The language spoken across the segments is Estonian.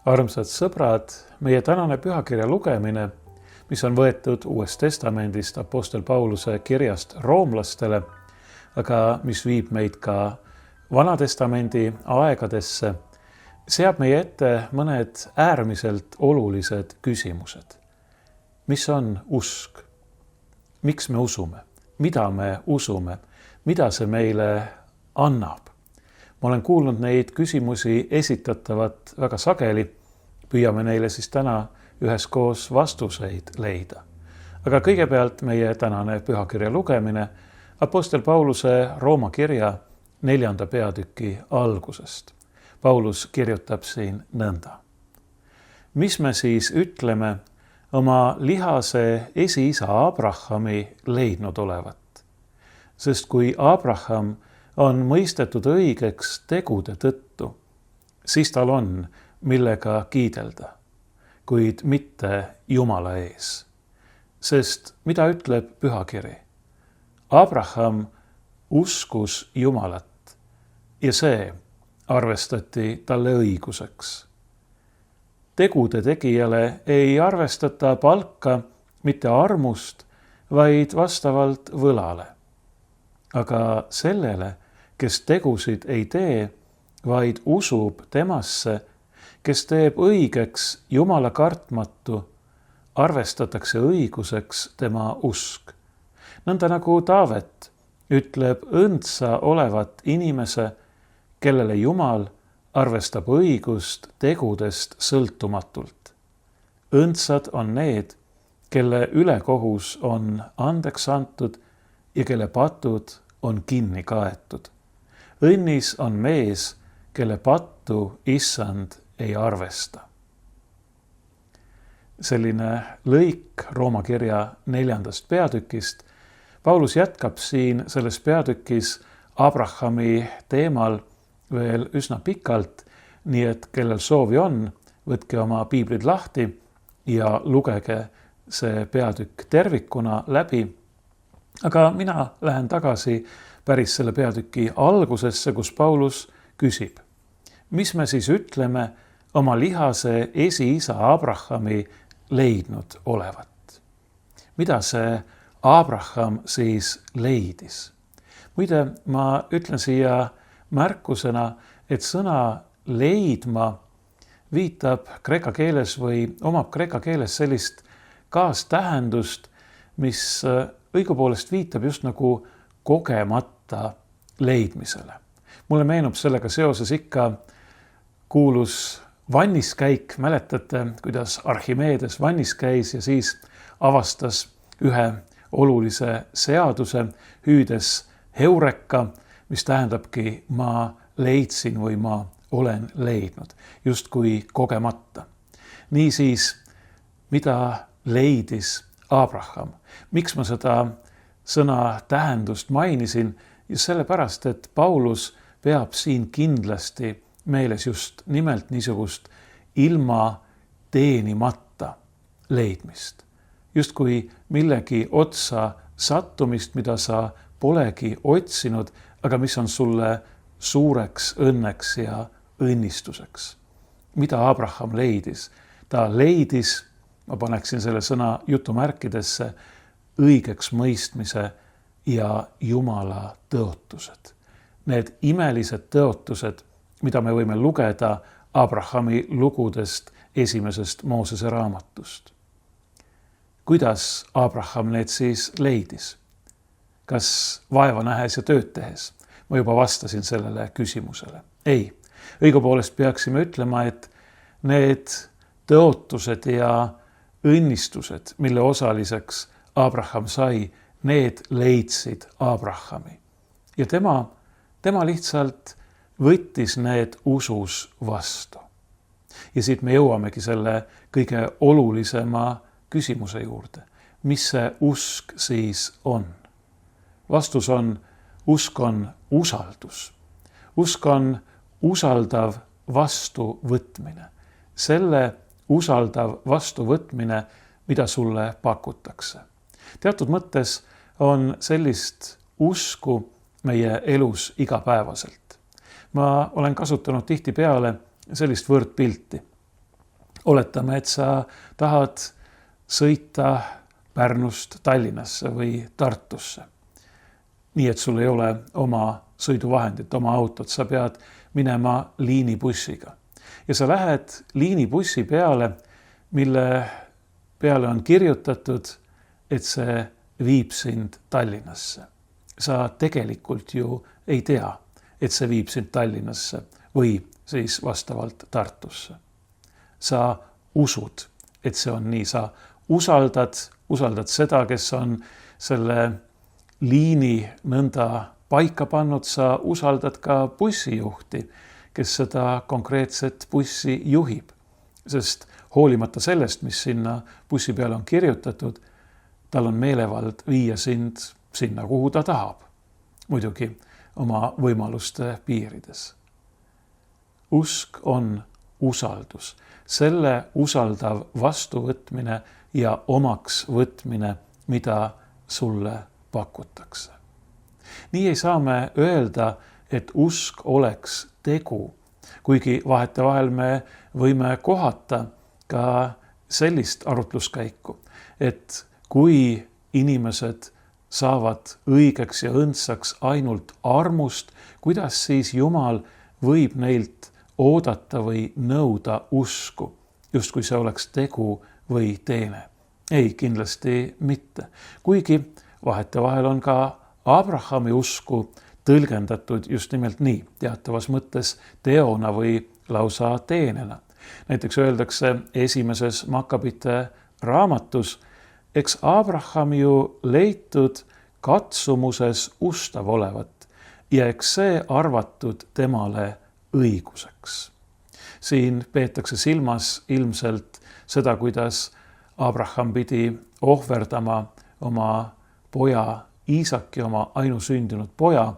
Armsad sõbrad, meie tänane pühakirja lugemine, mis on võetud Uuest Testamendist Apostel Pauluse kirjast roomlastele, aga mis viib meid ka Vanatestamendi aegadesse, seab meie ette mõned äärmiselt olulised küsimused. Mis on usk? Miks me usume? Mida me usume? Mida see meile annab? Ma olen kuulnud neid küsimusi esitatavat väga sageli. Püüame neile siis täna üheskoos vastuseid leida. Aga kõigepealt meie tänane pühakirja lugemine Apostel Pauluse Rooma kirja 4. peatüki algusest. Paulus kirjutab siin nõnda. Mis me siis ütleme oma lihase esiisa Abrahami leidnud olevat? Sest kui Abraham on mõistetud õigeks tegude tõttu, siis tal on, millega kiidelda, kuid mitte Jumala ees. Sest mida ütleb pühakiri? Abraham uskus Jumalat ja see arvestati talle õiguseks. Tegude tegijale ei arvestata palka mitte armust, vaid vastavalt võlale. Aga sellele, kes tegusid ei tee, vaid usub temasse, kes teeb õigeks Jumala kartmatu, arvestatakse õiguseks tema usk. Nõnda nagu Taavet ütleb õndsa olevat inimese, kellele Jumal arvestab õigust tegudest sõltumatult. Õndsad on need, kelle ülekohus on andeks antud ja kelle patud on kinni kaetud. Õnnis on mees, kelle pattu Issand ei arvesta. Selline lõik Rooma kirja 4. peatükist. Paulus jätkab siin selles peatükis Abrahami teemal veel üsna pikalt, nii et kellel soovi on, võtke oma piiblid lahti ja lugege see peatükk tervikuna läbi. Aga mina lähen tagasi päris selle peatüki algusesse, kus Paulus küsib. Mis me siis ütleme oma lihase esiisa Abrahami leidnud olevat? Mida see Abraham siis leidis? Muide, ma ütlen siia märkusena, et sõna leidma viitab kreeka keeles või omab kreeka keeles sellist kaastähendust, mis õigupoolest viitab just nagu kogemata leidmisele. Mulle meenub sellega seoses ikka kuulus vanniskäik, mäletate, kuidas Archimedes vannis käis ja siis avastas ühe olulise seaduse, hüüdes heureka, mis tähendabki ma leidsin või ma olen leidnud, justkui kogemata. Niisiis, mida leidis Abraham? Miks ma seda sõna tähendust mainisin? Just sellepärast, et Paulus peab siin kindlasti meeles just nimelt niisugust ilma teenimata leidmist. Justkui millegi otsa sattumist, mida sa polegi otsinud, aga mis on sulle suureks õnneks ja õnnistuseks. Mida Abraham leidis? Ta leidis, ma paneksin selle sõna jutumärkidesse, õigeks mõistmise ja Jumala tõotused. Need imelised tõotused, mida me võime lugeda Abrahami lugudest 1. Moosese raamatust. Kuidas Abraham need siis leidis? Kas vaeva nähes ja tööd tehes? Ma juba vastasin sellele küsimusele. Ei, õigupoolest peaksime ütlema, et need tõotused ja õnnistused, mille osaliseks Abraham sai, need leidsid Abrahami. Ja tema lihtsalt võttis need usus vastu. Ja siit me jõuamegi selle kõige olulisema küsimuse juurde. Mis see usk siis on? Vastus on, usk on usaldus. Usk on usaldav vastuvõtmine. Selle usaldav vastuvõtmine, mida sulle pakutakse. Teatud mõttes on sellist usku meie elus igapäevaselt. Ma olen kasutanud tihtipeale sellist võrdpilti. Oletame, et sa tahad sõita Pärnust Tallinnasse või Tartusse. Nii, et sul ei ole oma sõiduvahendit, oma autot, sa pead minema liinibussiga. Ja sa lähed liinibussi peale, mille peale on kirjutatud, et see viib sind Tallinnasse. Sa tegelikult ju ei tea, et see viib sind Tallinnasse või siis vastavalt Tartusse. Sa usud, et see on nii. Sa usaldad seda, kes on selle liini nõnda paika pannud. Sa usaldad ka bussijuhti, kes seda konkreetset bussi juhib. Sest hoolimata sellest, mis sinna bussi peale on kirjutatud, tal on meelevald viia sind sinna, kuhu ta tahab. Muidugi oma võimaluste piirides. Usk on usaldus. Selle usaldav vastuvõtmine ja omaks võtmine, mida sulle pakutakse. Nii ei saa me öelda, et usk oleks tegu, kuigi vahetevahel me võime kohata ka sellist arutluskäiku, et kui inimesed saavad õigeks ja õndsaks ainult armust, kuidas siis Jumal võib neilt oodata või nõuda usku, justkui see oleks tegu või teene. Ei, kindlasti mitte. Kuigi vahetevahel on ka Abrahami usku tõlgendatud just nimelt nii, teatavas mõttes teona või lausa teenena. Näiteks öeldakse esimeses Makkabite raamatus, eks Abraham ju leitud katsumuses ustav olevat ja eks see arvatud temale õiguseks. Siin peetakse silmas ilmselt seda, kuidas Abraham pidi ohverdama oma poja Iisaki, oma ainusündinud poja,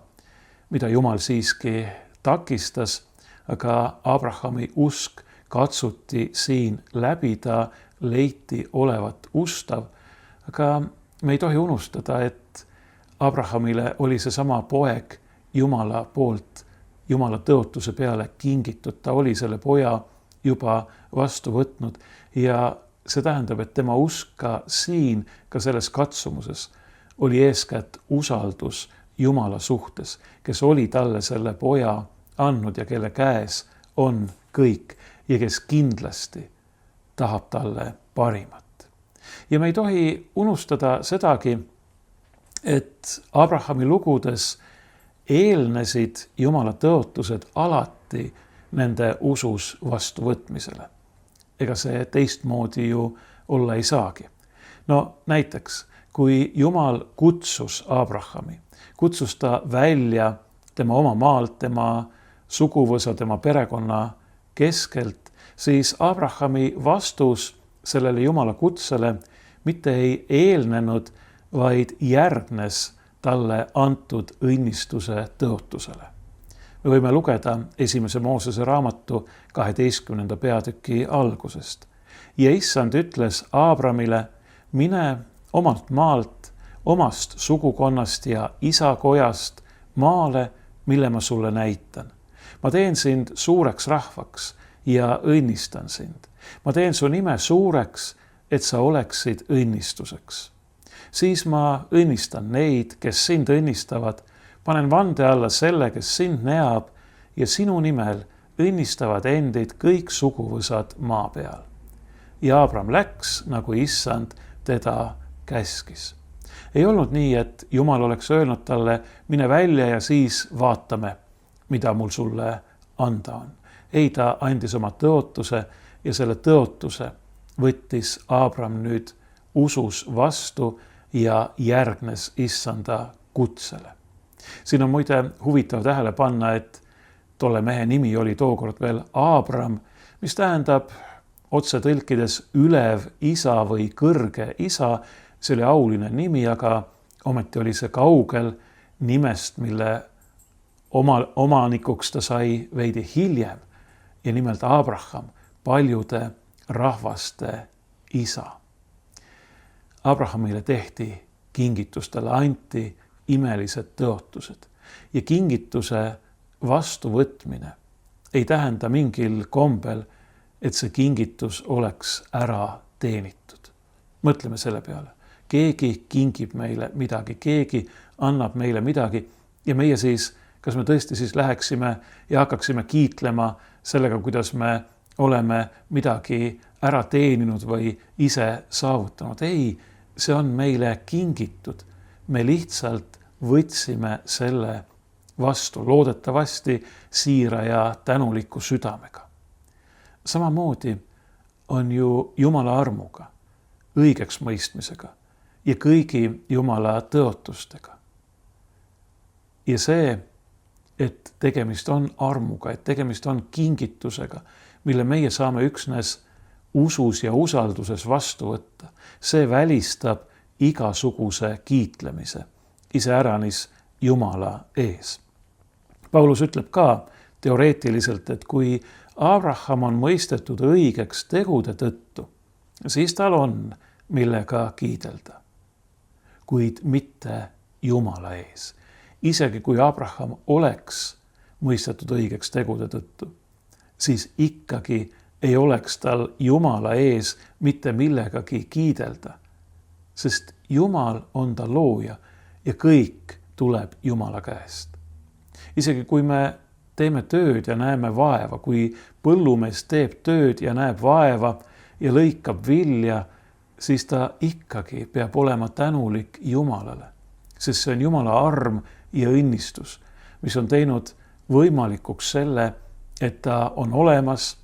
mida Jumal siiski takistas, aga Abrahami usk katsuti siin läbi, ta leiti olevat ustav. Aga me ei tohi unustada, et Abrahamile oli seesama poeg Jumala poolt, Jumala tõotuse peale kingitud. Ta oli selle poja juba vastu võtnud ja see tähendab, et tema usk ka siin, ka selles katsumuses oli eeskätt usaldus Jumala suhtes, kes oli talle selle poja andnud ja kelle käes on kõik ja kes kindlasti tahab talle parimat. Ja me ei tohi unustada sedagi, et Abrahami lugudes eelnesid Jumala tõotused alati nende usus vastuvõtmisele. Ega see teistmoodi ju olla ei saagi. No näiteks, kui Jumal kutsus Abrahami, kutsus ta välja tema oma maalt, tema suguvõsa, tema perekonna keskelt, siis Abrahami vastus sellele Jumala kutsele mitte ei eelnenud, vaid järgnes talle antud õnnistuse tõotusele. Me võime lugeda esimese Moosese raamatu 12. peatüki algusest. Ja issand ütles Abramile, mine omalt maalt, omast sugukonnast ja isakojast maale, mille ma sulle näitan. Ma teen sind suureks rahvaks ja õnnistan sind. Ma teen su nime suureks, et sa oleksid õnnistuseks. Siis ma õnnistan neid, kes sind õnnistavad, panen vande alla selle, kes sind neab ja sinu nimel õnnistavad endid kõik suguvõsad maa peal. Ja Abram läks, nagu issand teda käskis. Ei olnud nii, et Jumal oleks öelnud talle, mine välja ja siis vaatame, mida mul sulle anda on. Ei, ta andis oma tõotuse ja selle tõotuse võttis Abram nüüd usus vastu ja järgnes issanda kutsele. Siin on muide huvitav tähele panna, et tolle mehe nimi oli tookord veel Abram, mis tähendab otse tõlkides ülev isa või kõrge isa. See oli auline nimi, aga ometi oli see kaugel nimest, mille omanikuks ta sai veidi hiljem. Ja nimelt Abraham, paljude rahvaste isa. Abrahamile tehti kingitus, talle anti imelised tõotused ja kingituse vastuvõtmine ei tähenda mingil kombel, et see kingitus oleks ära teenitud. Mõtleme selle peale. Keegi kingib meile midagi, keegi annab meile midagi ja meie siis, kas me tõesti siis läheksime ja hakkaksime kiitlema sellega, kuidas me oleme midagi ära teeninud või ise saavutanud. Ei, see on meile kingitud. Me lihtsalt võtsime selle vastu, loodetavasti siira ja tänuliku südamega. Samamoodi on ju Jumala armuga, õigeks mõistmisega ja kõigi Jumala tõotustega. Ja see, et tegemist on armuga, et tegemist on kingitusega, mille meie saame üksnes usus ja usalduses vastu võtta, see välistab igasuguse kiitlemise, iseäranis Jumala ees. Paulus ütleb ka teoreetiliselt, et kui Abraham on mõistetud õigeks tegude tõttu, siis tal on millega kiidelda, kuid mitte Jumala ees. Isegi kui Abraham oleks mõistetud õigeks tegude tõttu, siis ikkagi ei oleks tal Jumala ees mitte millegagi kiidelda, sest Jumal on ta looja ja kõik tuleb Jumala käest. Isegi kui me teeme tööd ja näeme vaeva, kui põllumees teeb tööd ja näeb vaeva ja lõikab vilja, siis ta ikkagi peab olema tänulik Jumalale, sest see on Jumala arm ja õnnistus, mis on teinud võimalikuks selle, et ta on olemas,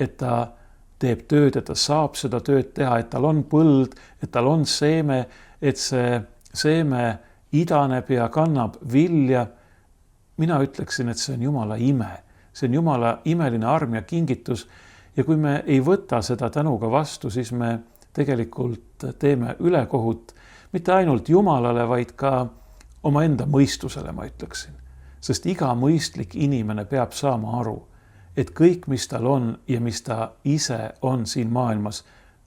et ta teeb tööd, et ta saab seda tööd teha, et tal on põld, et tal on seeme, et see seeme idaneb ja kannab vilja. Mina ütleksin, et see on Jumala ime. See on Jumala imeline arm ja kingitus. Ja kui me ei võta seda tänuga vastu, siis me tegelikult teeme ülekohut mitte ainult Jumalale, vaid ka omaenda mõistusele, ma ütleksin. Sest iga mõistlik inimene peab saama aru, et kõik, mis tal on ja mis ta ise on siin maailmas,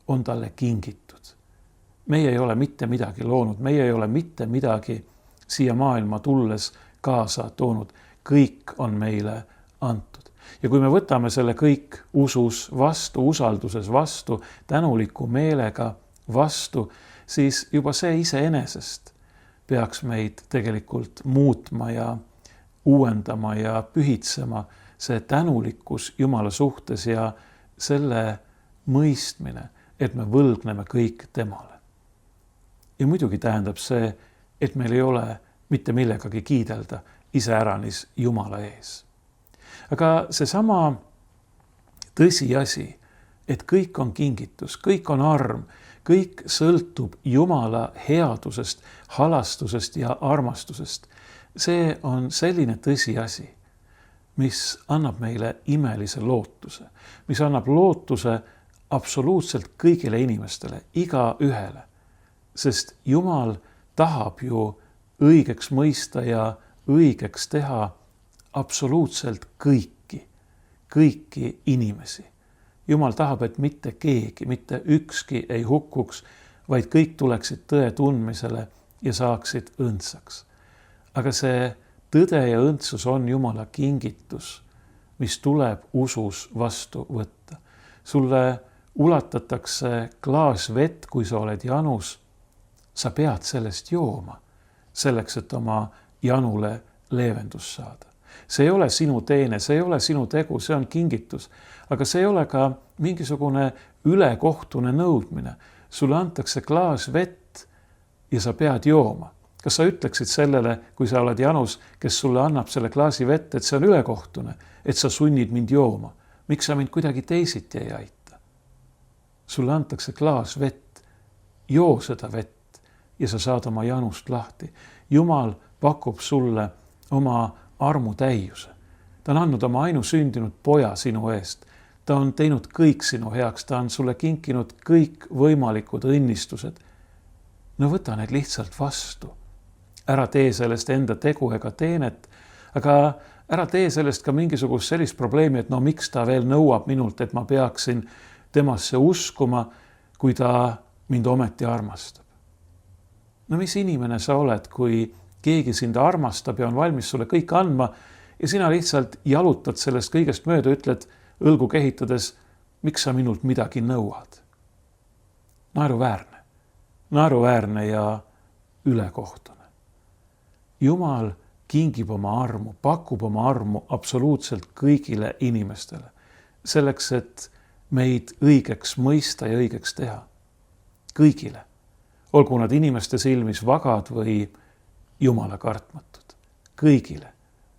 on talle kingitud. Meie ei ole mitte midagi loonud, meie ei ole mitte midagi siia maailma tulles kaasa toonud. Kõik on meile antud. Ja kui me võtame selle kõik usus vastu, usalduses vastu, tänuliku meelega vastu, siis juba see iseenesest peaks meid tegelikult muutma ja uuendama ja pühitsema, see tänulikkus Jumala suhtes ja selle mõistmine, et me võlgneme kõik temale. Ja muidugi tähendab see, et meil ei ole mitte millegagi kiidelda iseäranis Jumala ees. Aga seesama tõsiasi, et kõik on kingitus, kõik on arm, kõik sõltub Jumala headusest, halastusest ja armastusest. See on selline tõsiasi, mis annab meile imelise lootuse, mis annab lootuse absoluutselt kõigile inimestele, igaühele. Sest Jumal tahab ju õigeks mõista ja õigeks teha absoluutselt kõiki inimesi. Jumal tahab, et mitte keegi, mitte ükski ei hukkuks, vaid kõik tuleksid tõe tundmisele ja saaksid õndsaks. Aga see tõde ja õndsus on Jumala kingitus, mis tuleb usus vastu võtta. Sulle ulatatakse klaas vett, kui sa oled janus. Sa pead sellest jooma, selleks, et oma janule leevendus saada. See ei ole sinu teene, see ei ole sinu tegu, see on kingitus. Aga see ei ole ka mingisugune ülekohtune nõudmine. Sulle antakse klaas vett ja sa pead jooma. Kas sa ütleksid sellele, kui sa oled janus, kes sulle annab selle klaasi vett, et see on ülekohtune, et sa sunnid mind jooma? Miks sa mind kuidagi teisiti ei aita? Sulle antakse klaas vett, joo seda vett ja sa saad oma janust lahti. Jumal pakub sulle oma armu täiuse. Ta on andnud oma ainusündinud poja sinu eest. Ta on teinud kõik sinu heaks, ta on sulle kinkinud kõik võimalikud õnnistused. No võta need lihtsalt vastu. Ära tee sellest enda tegu ega teenet, aga ära tee sellest ka mingisugust sellist probleemi, et no miks ta veel nõuab minult, et ma peaksin temasse uskuma, kui ta mind ometi armastab. No mis inimene sa oled, kui keegi sind armastab ja on valmis sulle kõik andma ja sina lihtsalt jalutad sellest kõigest mööda, ütled õlgu kehitades, miks sa minult midagi nõuad? Naeruväärne ja ülekohtune. Jumal kingib oma armu, pakub oma armu absoluutselt kõigile inimestele, selleks, et meid õigeks mõista ja õigeks teha. Kõigile, olgu nad inimeste silmis vagad või Jumala kartmatud. Kõigile.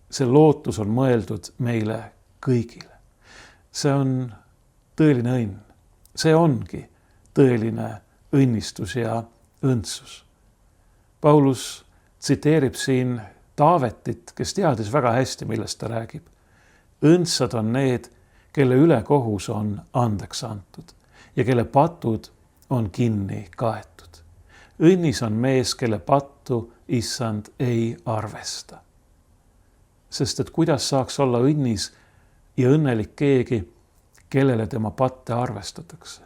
See lootus on mõeldud meile kõigile. See on tõeline õnn. See ongi tõeline õnnistus ja õndsus. Paulus tsiteerib siin Taavetit, kes teadis väga hästi, millest ta räägib. Õndsad on need, kelle ülekohus on andeks antud ja kelle patud on kinni kaetud. Õnnis on mees, kelle pattu issand ei arvesta. Sest et kuidas saaks olla õnnis ja õnnelik keegi, kellele tema patte arvestatakse?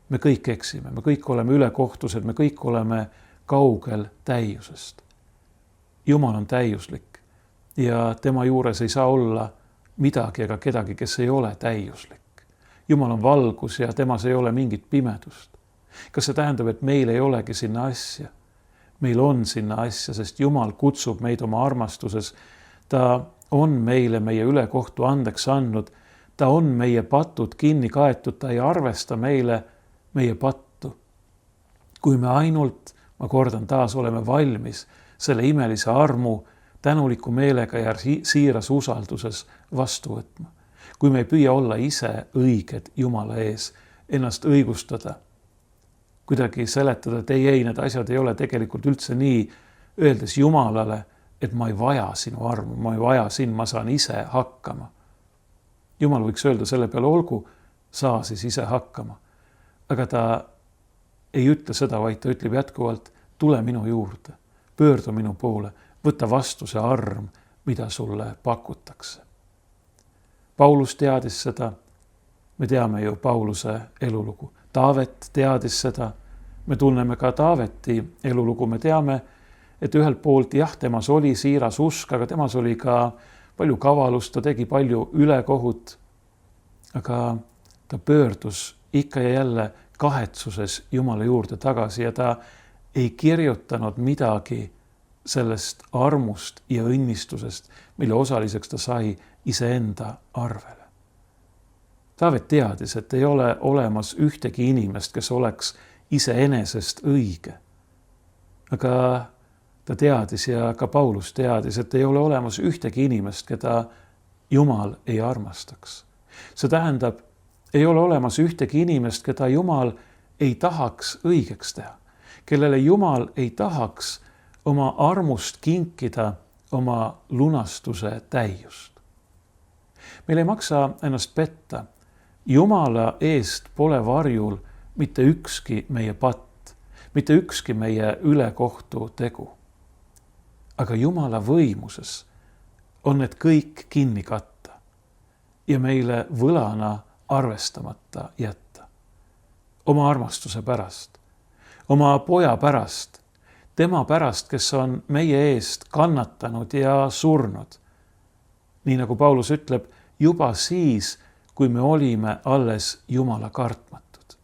Me kõik eksime, me kõik oleme ülekohtused, me kõik oleme kaugel täiusest. Jumal on täiuslik ja tema juures ei saa olla midagi ega kedagi, kes ei ole täiuslik. Jumal on valgus ja temas ei ole mingit pimedust. Kas see tähendab, et meil ei olegi sinna asja? Meil on sinna asja, sest Jumal kutsub meid oma armastuses. Ta on meile meie ülekohtu andeks andnud. Ta on meie patud kinni kaetud, ta ei arvesta meile meie pattu. Kui me ainult, ma kordan taas, oleme valmis selle imelise armu tänuliku meelega ja siiras usalduses vastu võtma. Kui me ei püüa olla ise õiged Jumala ees, ennast õigustada, kuidagi seletada, et ei, need asjad ei ole tegelikult üldse nii, öeldes Jumalale, et ma ei vaja sinu armu, ma ei vaja sind, ma saan ise hakkama. Jumal võiks öelda selle peale, olgu, saa siis ise hakkama. Aga ta ei ütle seda, vaid ta ütleb jätkuvalt, tule minu juurde, pöördu minu poole, võta vastu see arm, mida sulle pakutakse. Paulus teadis seda, me teame ju Pauluse elulugu. Taavet teadis seda, me tunneme ka Taaveti elulugu, me teame, et ühelt poolt jah, temas oli siiras usk, aga temas oli ka palju kavalust, ta tegi palju ülekohut, aga ta pöördus ikka ja jälle kahetsuses Jumala juurde tagasi ja ta ei kirjutanud midagi sellest armust ja õnnistusest, mille osaliseks ta sai iseenda arvele. Taavet teadis, et ei ole olemas ühtegi inimest, kes oleks iseenesest õige. Aga ta teadis ja ka Paulus teadis, et ei ole olemas ühtegi inimest, keda Jumal ei armastaks. See tähendab, ei ole olemas ühtegi inimest, keda Jumal ei tahaks õigeks teha, kellele Jumal ei tahaks oma armust kinkida oma lunastuse täiust. Meil ei maksa ennast petta. Jumala eest pole varjul mitte ükski meie patt, mitte ükski meie ülekohtu tegu. Aga Jumala võimuses on need kõik kinni katta ja meile võlana arvestamata jätta. Oma armastuse pärast, oma poja pärast, tema pärast, kes on meie eest kannatanud ja surnud. Nii nagu Paulus ütleb, juba siis, kui me olime alles Jumala kartmatud.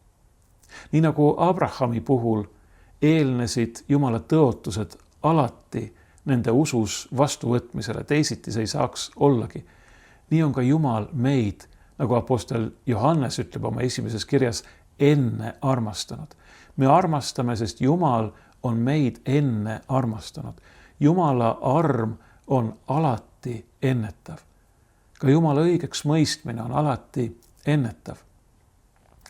Nii nagu Abrahami puhul eelnesid Jumala tõotused alati nende usus vastuvõtmisele, teisiti see ei saaks ollagi. Nii on ka Jumal meid, nagu apostel Johannes ütleb oma esimeses kirjas, enne armastanud. Me armastame, sest Jumal on meid enne armastanud. Jumala arm on alati ennetav. Ka Jumala õigeks mõistmine on alati ennetav.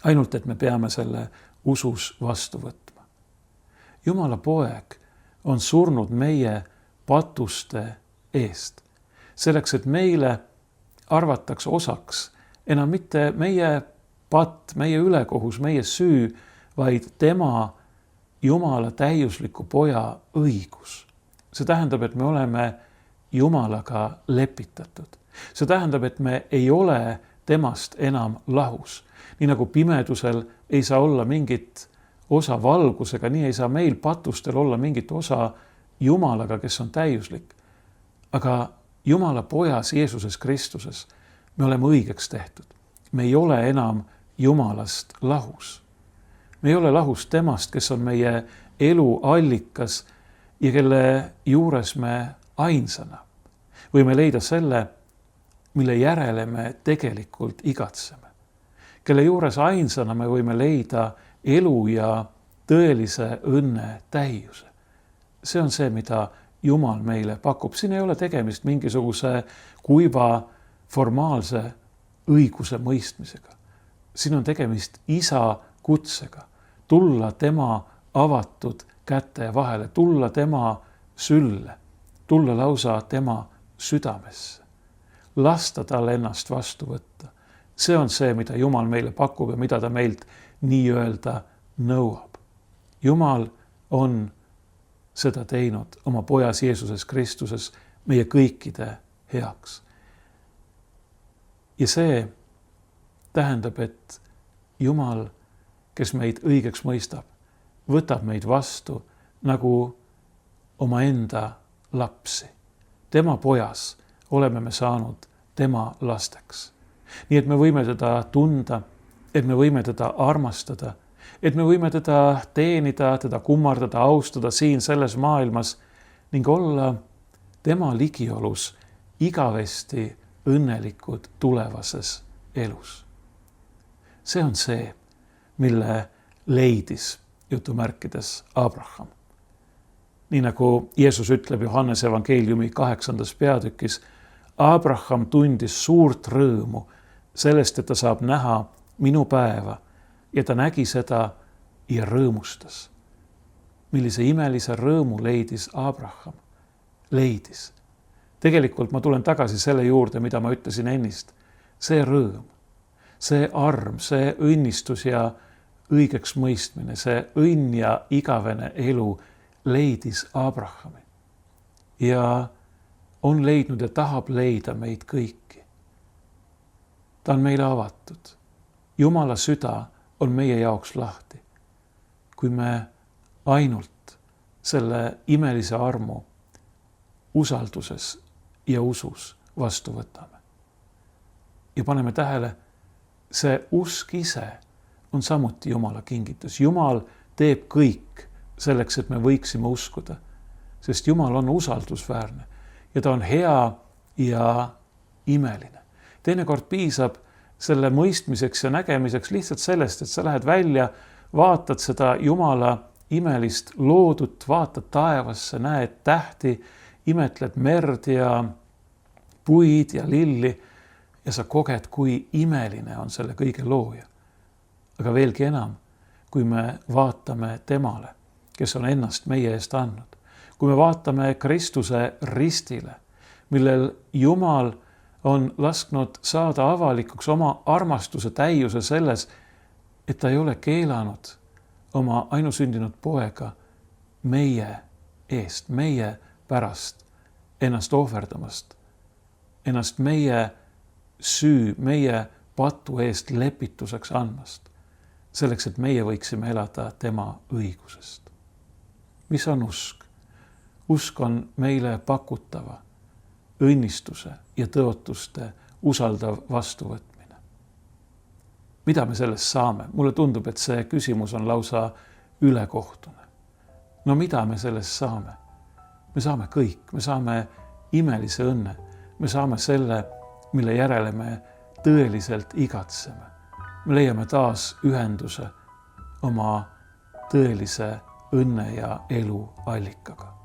Ainult, et me peame selle usus vastu võtma. Jumala poeg on surnud meie patuste eest. Selleks, et meile arvataks osaks enam mitte meie patt, meie ülekohus, meie süü, vaid tema Jumala täiusliku poja õigus. See tähendab, et me oleme Jumalaga lepitatud. See tähendab, et me ei ole temast enam lahus. Nii nagu pimedusel ei saa olla mingit osa valgusega, nii ei saa meil patustel olla mingit osa Jumalaga, kes on täiuslik. Aga Jumala pojas Jeesuses Kristuses me oleme õigeks tehtud. Me ei ole enam Jumalast lahus. Me ei ole lahus temast, kes on meie elu allikas ja kelle juures me ainsana võime leida selle, mille järele me tegelikult igatseme. Kelle juures ainsana me võime leida elu ja tõelise õnne täiuse. See on see, mida Jumal meile pakub. Siin ei ole tegemist mingisuguse kuiva formaalse õiguse mõistmisega. Siin on tegemist isa kutsega. Tulla tema avatud käte vahele, tulla tema sülle, tulla lausa tema südamesse. Lasta tal ennast vastu võtta. See on see, mida Jumal meile pakub ja mida ta meilt nii-öelda nõuab. Jumal on seda teinud oma pojas Jeesuses Kristuses meie kõikide heaks. Ja see tähendab, et Jumal, kes meid õigeks mõistab, võtab meid vastu nagu omaenda lapsi. Tema pojas oleme me saanud tema lasteks. Nii et me võime teda tunda, et me võime teda armastada, et me võime teda teenida, teda kummardada, austada siin selles maailmas ning olla tema ligiolus igavesti õnnelikud tulevases elus. See on see, mille leidis jutumärkides Abraham. Nii nagu Jeesus ütleb Johannese evangeeliumi 8. peatükis, Abraham tundis suurt rõõmu sellest, et ta saab näha minu päeva ja ta nägi seda ja rõõmustas. Millise imelise rõõmu leidis Abraham? Leidis. Tegelikult ma tulen tagasi selle juurde, mida ma ütlesin ennist. See rõõm, see arm, see õnnistus ja õigeks mõistmine, see õnn ja igavene elu leidis Abrahami. Ja on leidnud ja tahab leida meid kõiki. Ta on meile avatud. Jumala süda on meie jaoks lahti. Kui me ainult selle imelise armu usalduses ja usus vastu võtame. Ja paneme tähele, see usk ise on samuti Jumala kingitus. Jumal teeb kõik selleks, et me võiksime uskuda, sest Jumal on usaldusväärne ja ta on hea ja imeline. Teinekord piisab selle mõistmiseks ja nägemiseks lihtsalt sellest, et sa lähed välja, vaatad seda Jumala imelist loodut, vaatad taevasse, näed tähti, imetled merd ja puid ja lilli ja sa koged, kui imeline on selle kõige looja. Aga veelgi enam, kui me vaatame temale, kes on ennast meie eest andnud. Kui me vaatame Kristuse ristile, millel Jumal on lasknud saada avalikuks oma armastuse täiuse selles, et ta ei ole keelanud oma ainusündinud poega meie eest, meie pärast ennast ohverdamast, ennast meie süü, meie patu eest lepituseks andmast, selleks, et meie võiksime elada tema õigusest. Mis on usk? Usk on meile pakutava õnnistuse ja tõotuste usaldav vastuvõtmine. Mida me sellest saame? Mulle tundub, et see küsimus on lausa ülekohtune. No mida me sellest saame? Me saame kõik, me saame imelise õnne, me saame selle, mille järele me tõeliselt igatseme. Me leiame taas ühenduse oma tõelise õnne ja elu allikaga.